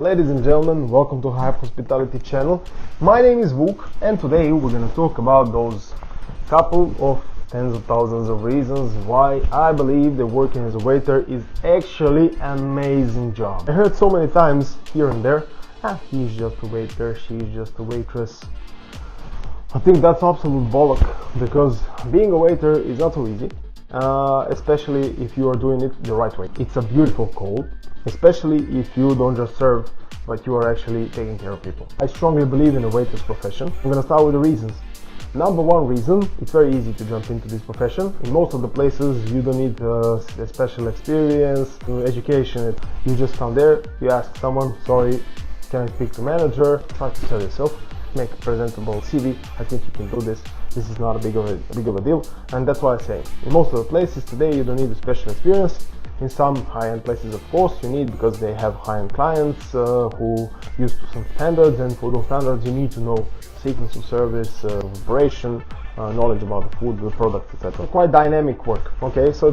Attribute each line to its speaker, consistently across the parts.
Speaker 1: Ladies and gentlemen, welcome to Hype Hospitality channel. My name is Vuk and today we're going to talk about those couple of tens of thousands of reasons why I believe that working as a waiter is actually an amazing job. I heard so many times here and there, he's just a waiter, she's just a waitress. I think that's absolute bollock, because being a waiter is not so easy, especially if you are doing it the right way. It's a beautiful call, especially if you don't just serve, but you are actually taking care of people. I strongly believe in a waiter's profession. I'm gonna start with the reasons. Number one reason, it's very easy to jump into this profession. In most of the places, you don't need a special experience, education. You just come there, you ask someone, sorry, can I speak to manager? Try to sell yourself, make a presentable CV. I think you can do this. This is not a big of a deal, and that's why I say in most of the places today you don't need a special experience. In some high-end places, of course, you need, because they have high-end clients who use some standards, and for those standards you need to know sequence of service, operation, knowledge about the food, the product, etc. Quite dynamic work. Okay, so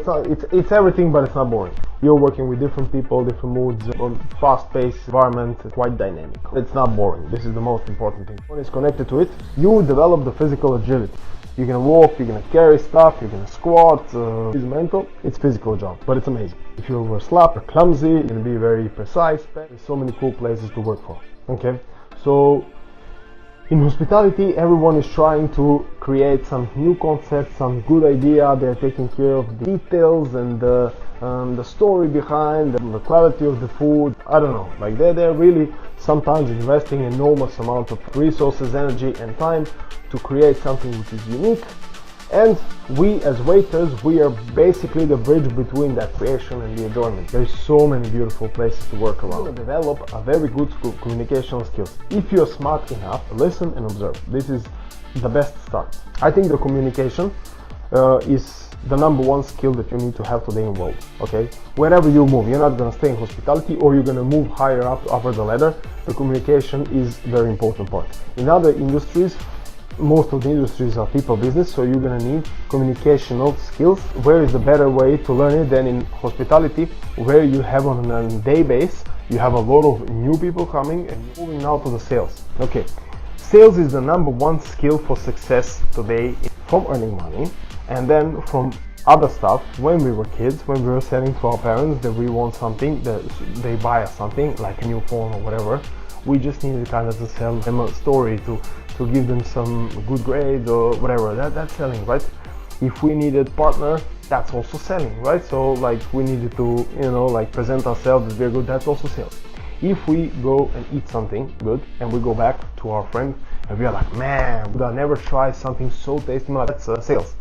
Speaker 1: it's everything, but it's not boring. You're working with different people, different moods, fast-paced environment, quite dynamic. It's not boring. This is the most important thing. When it's connected to it, you develop the physical agility. You're gonna walk, you're gonna carry stuff, you're gonna squat. It's mental, it's physical job, but it's amazing. If you overslap or clumsy, you're gonna be very precise. There's so many cool places to work for. Okay, so in hospitality, everyone is trying to create some new concept, some good idea. They're taking care of the details and the story behind the quality of the food. I don't know, like they're really sometimes investing enormous amount of resources, energy and time to create something which is unique. And we as waiters, we are basically the bridge between that creation and the enjoyment. There's so many beautiful places to work around. You develop a very good communication skills. If you're smart enough, listen and observe. This is the best start. I think the communication is the number one skill that you need to have today in the world. Okay, wherever you move, you're not gonna stay in hospitality or you're gonna move higher up the ladder. The communication is a very important part. In other industries, most of the industries are people business, so you're gonna need communicational skills. Where is the better way to learn it than in hospitality, where you have on a day base, you have a lot of new people coming and moving now to the sales. Okay, sales is the number one skill for success today, from earning money and then from other stuff. When we were kids, when we were selling to our parents that we want something, that they buy us something like a new phone or whatever, we just needed kind of to sell them a story, to give them some good grades or whatever. That's selling, right? If we needed partner, that's also selling, right? So like we needed to, like present ourselves as we're good, that's also sales. If we go and eat something good and we go back to our friend and we are like, man, I never tried something so tasty, that's sales.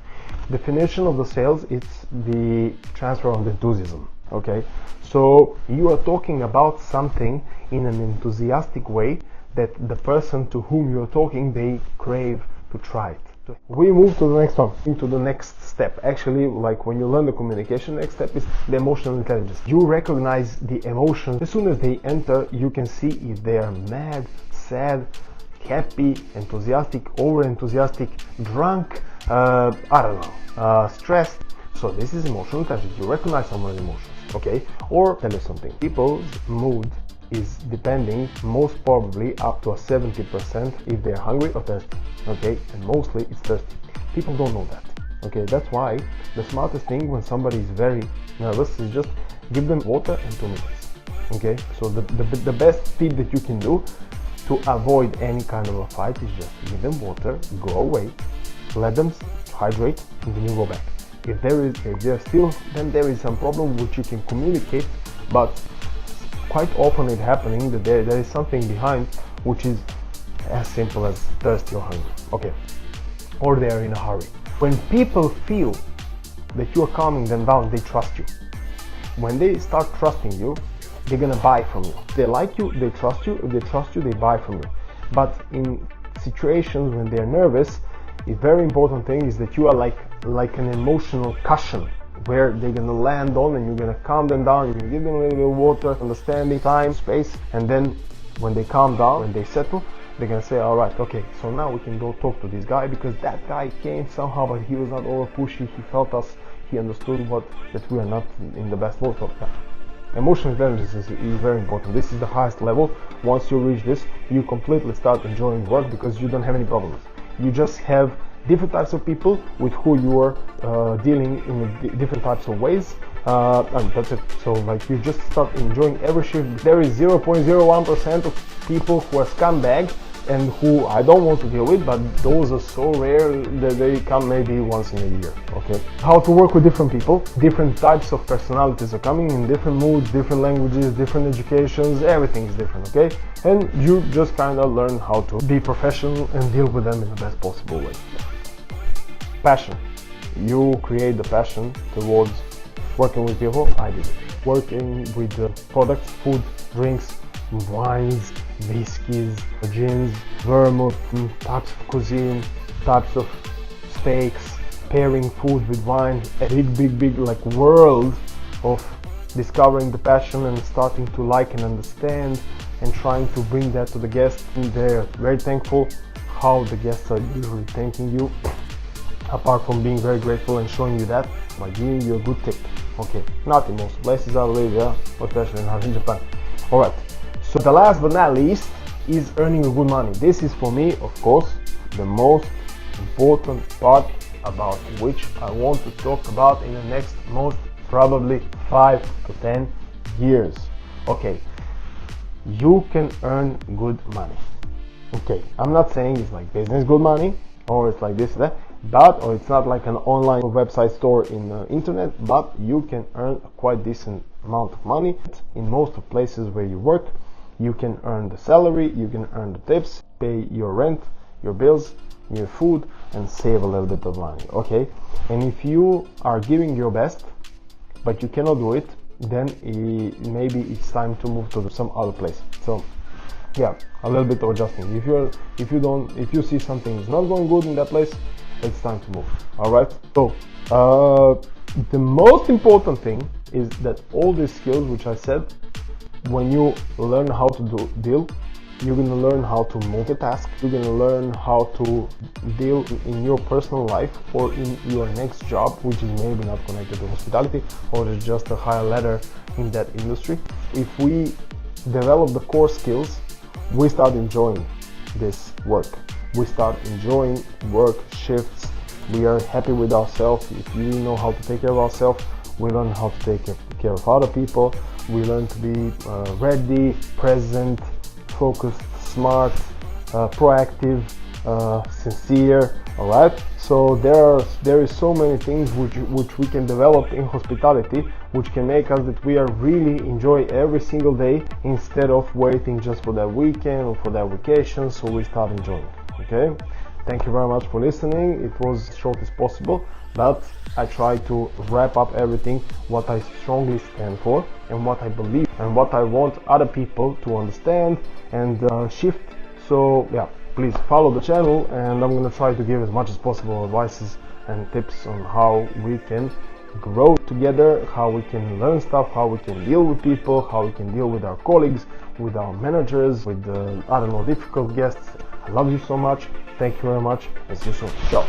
Speaker 1: Definition of the sales, it's the transfer of enthusiasm. Okay, so you are talking about something in an enthusiastic way that the person to whom you're talking, they crave to try it. We move to the next one, into the next step. Actually, like when you learn the communication, next step is the emotional intelligence. You recognize the emotions. As soon as they enter, you can see if they are mad, sad, happy, enthusiastic, over-enthusiastic, drunk, stressed. So this is emotional intelligence. You recognize someone's emotions, okay? Or tell you something. People's mood is depending most probably up to a 70% if they're hungry or thirsty, okay? And mostly it's thirsty. People don't know that, okay? That's why the smartest thing when somebody is very nervous is just give them water and 2 minutes, okay? So the best tip that you can do to avoid any kind of a fight is just give them water, go away, let them hydrate, and then you go back. If they're still, then there is some problem which you can communicate, but quite often it's happening that there is something behind which is as simple as thirsty or hungry, okay? Or they are in a hurry. When people feel that you are calming them down, they trust you. When they start trusting you, they're gonna buy from you. They like you, they trust you. If they trust you, they buy from you. But in situations when they're nervous, a very important thing is that you are like an emotional cushion where they're gonna land on, and you're gonna calm them down. You're gonna give them a little bit of water, understanding, time, space, and then when they calm down, when they settle, they're gonna say, all right, okay, so now we can go talk to this guy, because that guy came somehow, but he was not over pushy. He felt us. He understood that we are not in the best mood of that. Emotional intelligence is very important. This is the highest level. Once you reach this, you completely start enjoying work because you don't have any problems. You just have different types of people with who you are dealing in different types of ways, and that's it. So like you just start enjoying every shift. There is 0.01% of people who are scumbag and who I don't want to deal with, but those are so rare that they come maybe once in a year. Okay, how to work with different people, different types of personalities are coming in different moods, different languages, different educations, everything is different. Okay, and you just kind of learn how to be professional and deal with them in the best possible way. Passion. You create the passion towards working with people. I did it. Working with the products, food, drinks, wines, whiskeys, gins, vermouth, types of cuisine, types of steaks, pairing food with wine, a big like world of discovering the passion and starting to like and understand and trying to bring that to the guests. And they're very thankful how the guests are usually thanking you, apart from being very grateful and showing you that by giving you a good tip. Okay, not in most places I believe, yeah, especially in Japan. Alright, so the last but not least is earning good money. This is for me, of course, the most important part about which I want to talk about in the next most probably 5 to 10 years. Okay, you can earn good money. Okay, I'm not saying it's like business good money or it's like this that, but or it's not like an online website store in the internet, but you can earn a quite decent amount of money in most of places where you work. You can earn the salary, you can earn the tips, pay your rent, your bills, your food, and save a little bit of money. Okay, and if you are giving your best but you cannot do it, then maybe it's time to move to some other place. So yeah, a little bit of adjusting. If you see something is not going good in that place, it's time to move. All right, so the most important thing is that all these skills which I said, when you learn how to deal, you're going to learn how to multitask, you're going to learn how to deal in your personal life or in your next job, which is maybe not connected to hospitality or is just a higher ladder in that industry. If we develop the core skills, we start enjoying this work. We start enjoying work shifts. We are happy with ourselves. If we know how to take care of ourselves, we learn how to take care of other people. We learn to be ready, present, focused, smart, proactive, sincere. All right. So there is so many things which we can develop in hospitality, which can make us that we are really enjoy every single day instead of waiting just for that weekend or for that vacation. So we start enjoying. Okay. Thank you very much for listening. It was as short as possible, but I try to wrap up everything what I strongly stand for and what I believe and what I want other people to understand and shift. So yeah, please follow the channel, and I'm gonna try to give as much as possible advices and tips on how we can grow together, how we can learn stuff, how we can deal with people, how we can deal with our colleagues, with our managers, with difficult guests. I love you so much. Thank you very much. See you soon. Ciao.